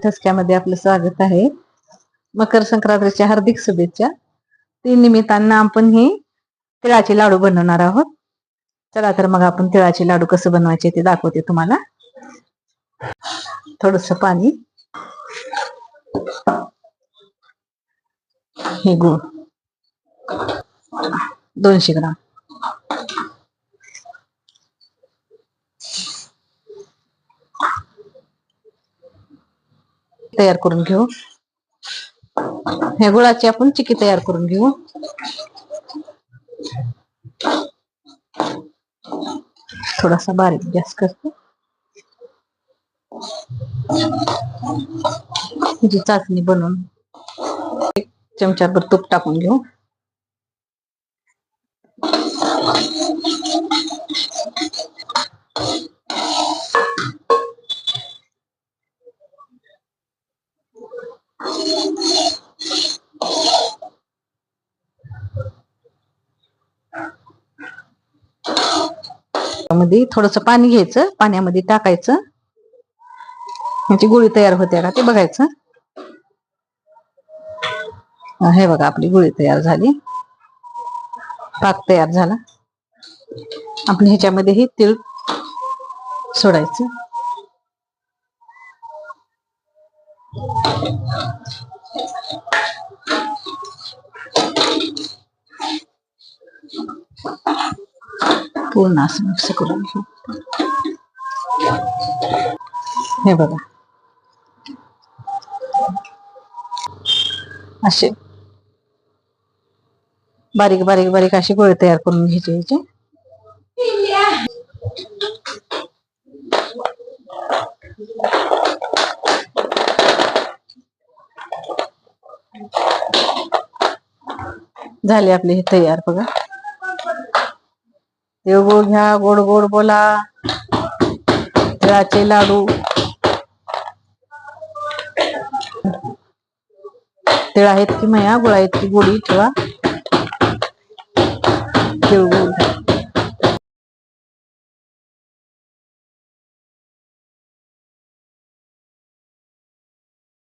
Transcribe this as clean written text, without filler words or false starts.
ठसक्यामध्ये आपलं स्वागत आहे. मकर संक्रांतीच्या हार्दिक शुभेच्छा. ती निमित्तानं आपण हे तिळाचे लाडू बनवणार आहोत. चला तर मग आपण तिळाचे लाडू कसं बनवायचे ते दाखवते तुम्हाला. थोडस पाणी, हे गूळ 200 ग्राम, तयार करून घेऊ. ह्या गुळाची आपण चिकी तयार करून घेऊ. थोडासा बारीक गॅस करतो. ह्याची चाचणी बनवून 1 चमचाभर तूप टाकून घेऊ. मध्ये थोडस पाणी घ्यायचं, पाण्यामध्ये टाकायचं. ह्याची गोळी तयार होते का ते बघायचं. हे बघा आपली गोळी तयार झाली, पाक तयार झाला. आपण ह्याच्यामध्ये हे तीळ सोडायचं. पूर्ण असं मिक्स करून घेऊ. हे बघा असे बारीक बारीक बारीक अशी गोळे तयार करून घ्यायचे ह्याचे. झाले आपले हे तयार. बघा, तिळगुळ घ्या, गोड गोड बोला. तिळाचे लाडू, तिळ आहेत की मया, गुळा आहेत की गोडी ठेवा. तिळगुळ